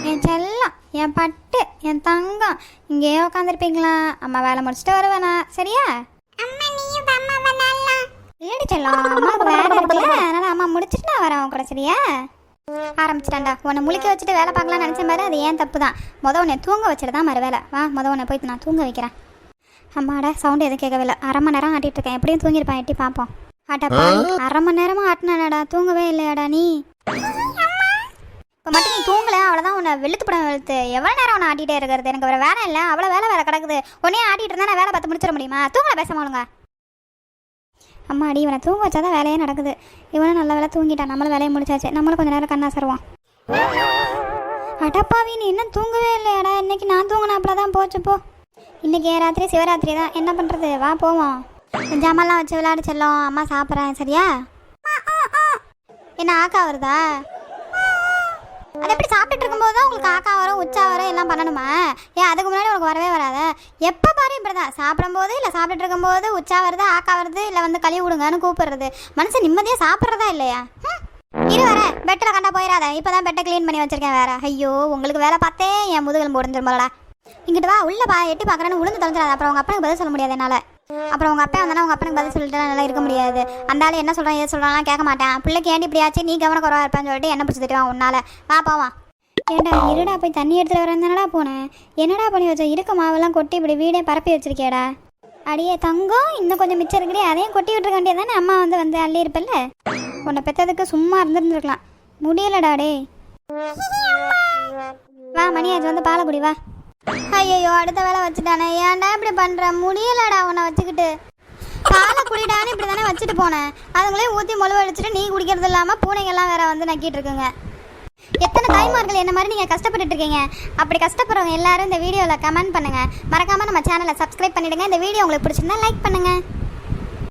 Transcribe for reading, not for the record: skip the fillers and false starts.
என் செல்லம், என் பட்டு, என் தங்கம், இங்கேயே உட்காந்துருப்பீங்களா? அம்மா வேலை முடிச்சுட்டு வருவேனா? சரியா? இல்லடி செல்லம், அம்மாவுக்கு வேலை இருக்குல்ல, அதனால அம்மா முடிச்சுட்டு நான் வரேன் கூட. சரியா? ஆரம்பிச்சிட்டாண்டா. உன்னை முழிக்க வச்சுட்டு வேலை பார்க்கலாம்னு நினச்சேன் பாரு, அது ஏன் தப்பு தான். உன்னை தூங்க வச்சுட்டு தான் மறு வேலை. வா, உன்னை போய் நான் தூங்க வைக்கிறேன். அம்மாடா, சவுண்டு எதுவும் கேட்கவில்லை. அரை மணி நேரம் ஆட்டிகிட்டு இருக்கேன், எப்படியும் தூங்கிருப்பேன். எட்டி பார்ப்போம். ஆட்டாப்பா, அரை மணி நேரமாக ஆட்டினாடா, தூங்கவே இல்லையாடா நீ? இப்போ மட்டும் நீ தூங்கலை, அவ்வளோதான். உன்னை வெளுத்துப்படம் வெளுத்து எவ்வளோ நேரம் உன்னை ஆட்டிகிட்டே இருக்கிறது? எனக்கு வேறு வேலை இல்லை, அவ்வளோ வேலை கிடக்குது. உடனே ஆட்டிகிட்டு இருந்தால் நான் வேலை பார்த்து முடிச்சிட முடியுமா? தூங்கலை, பேச மாளுங்க. அம்மா அடி, இவனை தூங்க வச்சாதான் வேலையே நடக்குது. இவனும் நல்ல வேலை தூங்கிட்டான், நம்மளும் வேலையை முடிச்சாச்சு. நம்மளும் கொஞ்சம் நேரம் கண்ணா சருவான். அடப்பாவி, நீ இன்னும் தூங்கவே இல்லையாடா? இன்னைக்கு நான் தூங்கினாப்புல தான் போச்சு. போ, இன்னைக்கு ஏன் ராத்திரி சிவராத்திரி தான், என்ன பண்ணுறது? வா போவோம். ஜாமெல்லாம் வச்சு விளையாட செல்லும். அம்மா சாப்பிட்றேன். சரியா? என்ன ஆக்கா வருதா? அது எப்படி சாப்பிட்டுட்டு இருக்கும்போது தான் உங்களுக்கு ஆக்கா வரும், உச்சா வரும், எல்லாம் பண்ணணுமா? ஏன் அதுக்கு முன்னாடி உனக்கு வரவே வராத? எப்போ பாரு இப்படி தான், சாப்பிடும்போது இல்லை சாப்பிட்டுட்டு இருக்கும்போது உச்சா வருது, ஆக்கா வருது, இல்லை வந்து கழுவி விடுங்கன்னு கூப்பிடுறது. மனுஷன் நிம்மதியாக சாப்பிட்றதா இல்லையா? இரு வர, பெட்டில் கண்டா போயிடாத. இப்போ தான் பெட்டை க்ளீன் பண்ணி வச்சிருக்கேன் வேற. ஐயோ, உங்களுக்கு வேலை பார்த்தே என் முதுகெலும்பு உடஞ்சிருமாடா. இங்கிட்டு வா, உள்ள பா, எட்டி பார்க்குறேன்னு உளுந்து தொலைஞ்சிடாது. அப்புறம் உங்கள் அப்பனுக்கு பதில் சொல்ல முடியாது என்னால். அப்புறம் உங்கள் அப்பா வந்தானா உங்கள் அப்பனுக்கு பதில் சொல்லிட்டு நல்லா இருக்க முடியாது. அந்த ஆள் என்ன சொல்கிறான் ஏது சொல்கிறான்லாம் கேட்க மாட்டேன். பிள்ளைக்கு ஏண்டி இப்படியாச்சு, நீ கவனம் குறவா இருப்பேன்னு சொல்லிட்டு என்ன பிடிச்சிட்டு வான் உன்னால். வா போவான். ஏண்டா இருடா, போய் தண்ணி எடுத்துகிட்டு வரேன் போனேன். என்னடா பண்ணி வச்ச? இருக்க மாவெல்லாம் கொட்டி இப்படி வீடே பரப்பி வச்சிருக்கேடா. அடியே தங்கம், இன்னும் கொஞ்சம் மிச்சம் இருக்குடி, அதையும் கொட்டி விட்டுருக்க வேண்டியது தானே? அம்மா வந்து அள்ளி இருப்பல்ல. உன்னை பெற்றதுக்கு சும்மா இருந்துருந்துருக்கலாம். முடியலடா டே. வா, மணியாச்சு, வந்து பாலை குடி வா. ஐயோ, அடுத்த வேலை வச்சுட்டானே. ஏன்டா இப்படி பண்ணுற? முடியலடா உன்னை வச்சுக்கிட்டு. பாலை குடிடான்னு இப்படி தானே வச்சுட்டு போனேன். அதுங்களே ஊற்றி மொழு அடிச்சுட்டு நீ குடிக்கிறது இல்லாமல் பூனைங்கள்லாம் வேற வந்து நக்கிட்டு இருக்குங்க. எத்தனை தாய்மார்கள் என்ன மாதிரி நீங்கள் கஷ்டப்பட்டுட்டு இருக்கீங்க. அப்படி கஷ்டப்படுறவங்க எல்லாரும் இந்த வீடியோவில் கமெண்ட் பண்ணுங்கள். மறக்காமல் நம்ம சேனலை சப்ஸ்கிரைப் பண்ணிவிடுங்க. இந்த வீடியோ உங்களுக்கு பிடிச்சிருந்தா லைக் பண்ணுங்கள்.